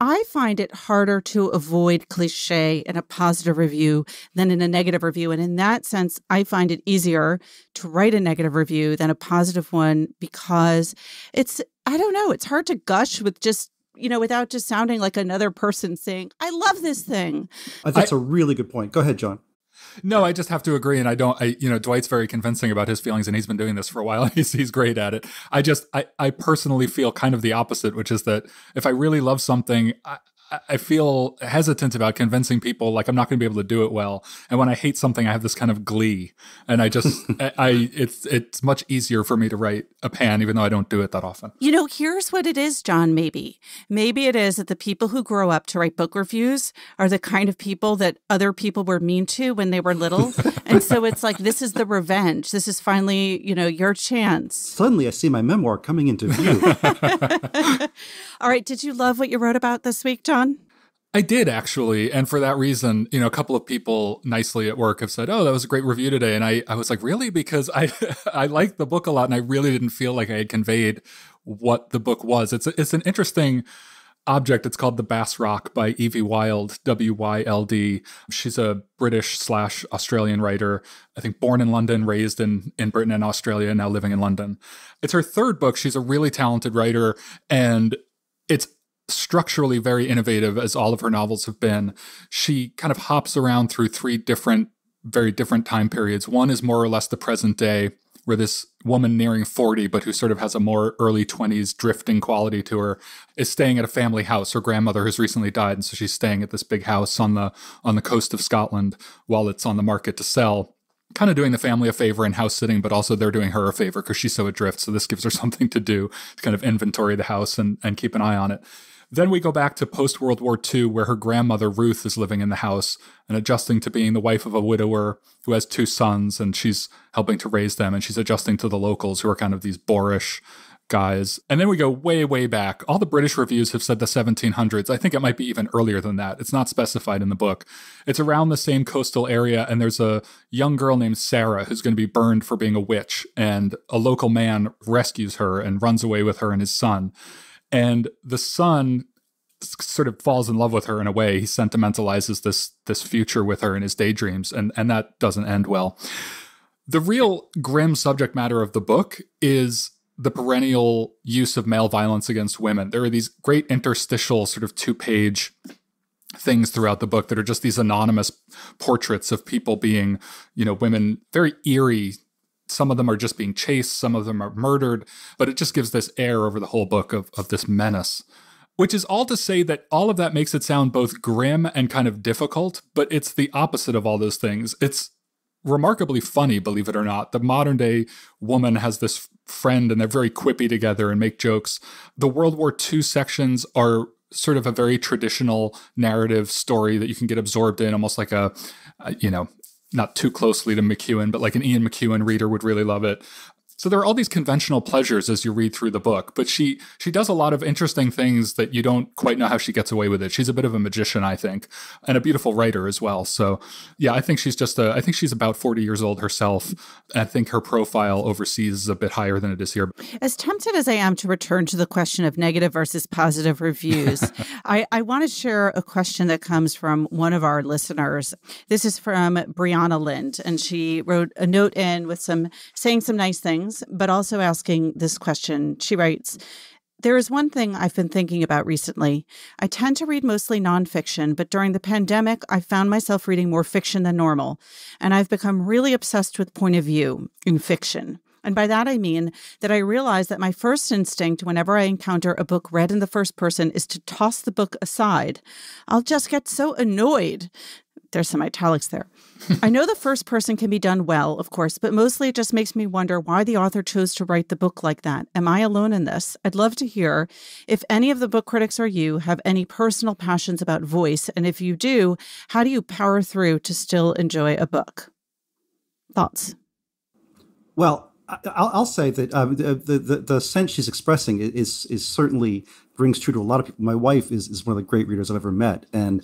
S1: I find it harder to avoid cliche in a positive review than in a negative review. And in that sense, I find it easier to write a negative review than a positive one because it's hard to gush with just, without just sounding like another person saying, I love this thing.
S6: That's a really good point. Go ahead, John.
S5: No, I just have to agree. And Dwight's very convincing about his feelings and he's been doing this for a while. He's great at it. I personally feel kind of the opposite, which is that if I really love something, I feel hesitant about convincing people like I'm not going to be able to do it well. And when I hate something, I have this kind of glee. And it's much easier for me to write a pan, even though I don't do it that often.
S1: Here's what it is, John, maybe. Maybe it is that the people who grow up to write book reviews are the kind of people that other people were mean to when they were little. And so it's like, this is the revenge. This is finally, your chance.
S6: Suddenly I see my memoir coming into view.
S1: All right. Did you love what you wrote about this week, John?
S5: I did, actually. And for that reason, a couple of people nicely at work have said, oh, that was a great review today. And I was like, really? Because I liked the book a lot and I really didn't feel like I had conveyed what the book was. It's an interesting object. It's called The Bass Rock by Evie Wyld, W-Y-L-D. She's a British/Australian writer, I think born in London, raised in Britain and Australia, now living in London. It's her third book. She's a really talented writer and it's structurally very innovative, as all of her novels have been. She kind of hops around through 3 very different time periods. One is more or less the present day, where this woman nearing 40, but who sort of has a more early 20s drifting quality to her, is staying at a family house. Her grandmother has recently died, and so she's staying at this big house on the coast of Scotland while it's on the market to sell. Kind of doing the family a favor in house sitting, but also they're doing her a favor because she's so adrift. So this gives her something to do to kind of inventory the house and keep an eye on it. Then we go back to post-World War II, where her grandmother, Ruth, is living in the house and adjusting to being the wife of a widower who has 2 sons, and she's helping to raise them, and she's adjusting to the locals, who are kind of these boorish guys. And then we go way, way back. All the British reviews have said the 1700s. I think it might be even earlier than that. It's not specified in the book. It's around the same coastal area, and there's a young girl named Sarah who's going to be burned for being a witch, and a local man rescues her and runs away with her and his son. And the son sort of falls in love with her in a way. He sentimentalizes this future with her in his daydreams, and that doesn't end well. The real grim subject matter of the book is the perennial use of male violence against women. There are these great interstitial sort of 2-page things throughout the book that are just these anonymous portraits of people being, women, very eerie. Some of them are just being chased. Some of them are murdered. But it just gives this air over the whole book of this menace, which is all to say that all of that makes it sound both grim and kind of difficult, but it's the opposite of all those things. It's remarkably funny, believe it or not. The modern day woman has this friend and they're very quippy together and make jokes. The World War II sections are sort of a very traditional narrative story that you can get absorbed in, almost like a not too closely to McEwan, but like an Ian McEwan reader would really love it. So there are all these conventional pleasures as you read through the book, but she does a lot of interesting things that you don't quite know how she gets away with it. She's a bit of a magician, I think, and a beautiful writer as well. So yeah, I think she's about 40 years old herself. I think her profile overseas is a bit higher than it is here.
S1: As tempted as I am to return to the question of negative versus positive reviews, I want to share a question that comes from one of our listeners. This is from Brianna Lind, and she wrote a note in with saying some nice things, but also asking this question. She writes, "There is one thing I've been thinking about recently. I tend to read mostly nonfiction, but during the pandemic, I found myself reading more fiction than normal, and I've become really obsessed with point of view in fiction. And by that, I mean that I realize that my first instinct whenever I encounter a book read in the first person is to toss the book aside. I'll just get so annoyed." There's some italics there. "I know the first person can be done well, of course, but mostly it just makes me wonder why the author chose to write the book like that. Am I alone in this? I'd love to hear if any of the book critics or you have any personal passions about voice, and if you do, how do you power through to still enjoy a book?" Thoughts?
S6: Well, I'll say that the sense she's expressing is certainly rings true to a lot of people. My wife is one of the great readers I've ever met, and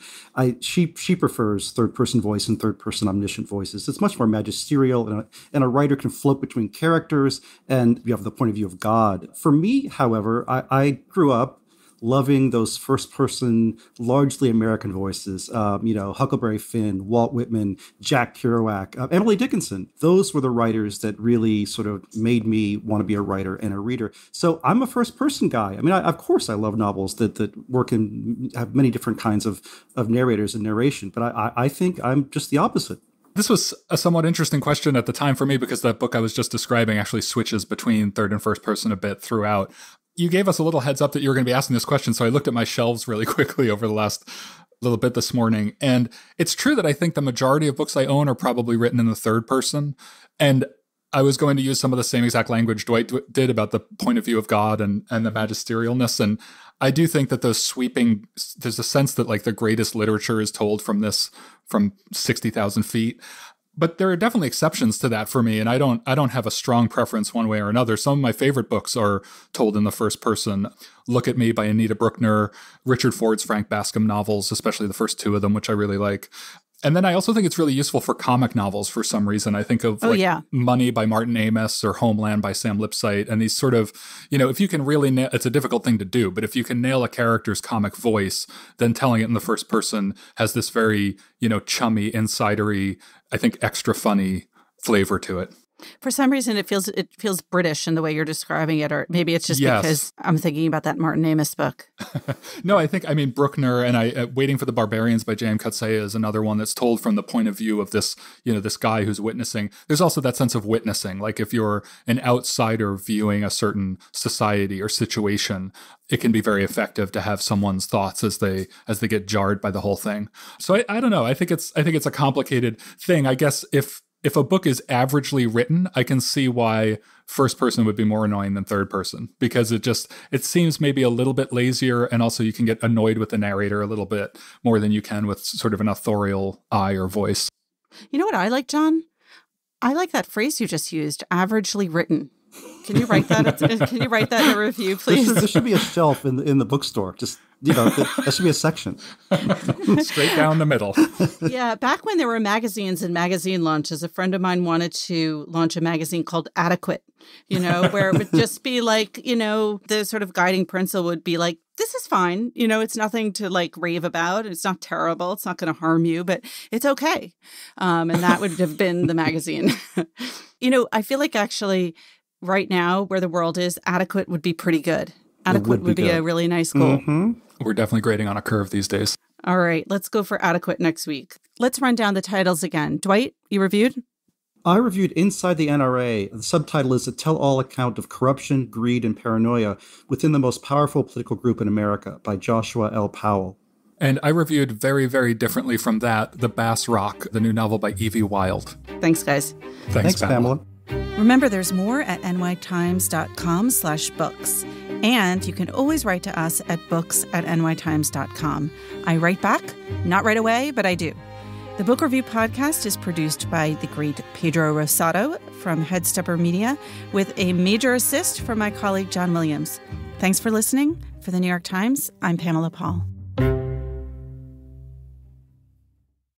S6: she prefers third person voice and third person omniscient voices. It's much more magisterial, and a writer can float between characters, and you have the point of view of God. For me, however, I grew up loving those first-person, largely American voices, Huckleberry Finn, Walt Whitman, Jack Kerouac, Emily Dickinson. Those were the writers that really sort of made me want to be a writer and a reader. So I'm a first-person guy. I mean, of course I love novels that work and have many different kinds of narrators and narration, but I think I'm just the opposite.
S5: This was a somewhat interesting question at the time for me because that book I was just describing actually switches between third and first person a bit throughout. You gave us a little heads up that you were going to be asking this question, so I looked at my shelves really quickly over the last little bit this morning. And it's true that I think the majority of books I own are probably written in the third person. And I was going to use some of the same exact language Dwight did about the point of view of God and the magisterialness. And I do think that there's a sense that like the greatest literature is told from 60,000 feet. But there are definitely exceptions to that for me, and I don't have a strong preference one way or another. Some of my favorite books are told in the first person. Look at Me by Anita Brookner, Richard Ford's Frank Bascom novels, especially the first two of them, which I really like. And then I also think it's really useful for comic novels for some reason. I think of Money by Martin Amis or Homeland by Sam Lipsyte. And these sort of, if you can really it's a difficult thing to do, but if you can nail a character's comic voice, then telling it in the first person has this very, chummy, insidery, I think extra funny flavor to it.
S1: For some reason, it feels British in the way you're describing it, or maybe it's just because I'm thinking about that Martin Amis book.
S5: No, I mean, Brookner and Waiting for the Barbarians by J.M. Coetzee is another one that's told from the point of view of this, this guy who's witnessing. There's also that sense of witnessing. Like if you're an outsider viewing a certain society or situation, it can be very effective to have someone's thoughts as they get jarred by the whole thing. So I don't know. I think it's a complicated thing. I guess if a book is averagely written, I can see why first person would be more annoying than third person, because it seems maybe a little bit lazier, and also you can get annoyed with the narrator a little bit more than you can with sort of an authorial eye or voice.
S1: You know what I like, John? I like that phrase you just used, averagely written. Can you write that? Can you write that in a review, please?
S6: There should be a shelf in the bookstore. Just that should be a section.
S5: Straight down the middle.
S1: Yeah, back when there were magazines and magazine launches, a friend of mine wanted to launch a magazine called Adequate. Where it would just be like, the sort of guiding principle would be like, this is fine. It's nothing to like rave about. It's not terrible. It's not going to harm you, but it's okay. And that would have been the magazine. I feel like actually right now where the world is, Adequate would be pretty good. Adequate would be a really nice goal.
S6: Mm-hmm.
S5: We're definitely grading on a curve these days.
S1: All right, let's go for Adequate next week. Let's run down the titles again. Dwight, you reviewed?
S6: I reviewed Inside the NRA. The subtitle is A Tell-All Account of Corruption, Greed, and Paranoia Within the Most Powerful Political Group in America by Joshua L. Powell.
S5: And I reviewed very, very differently from that, The Bass Rock, the new novel by Evie Wilde.
S1: Thanks, guys.
S2: Thanks, Pamela.
S1: Remember, there's more at nytimes.com/books. And you can always write to us at books@nytimes.com. I write back, not right away, but I do. The Book Review Podcast is produced by the great Pedro Rosado from Headstepper Media, with a major assist from my colleague John Williams. Thanks for listening. For the New York Times, I'm Pamela Paul.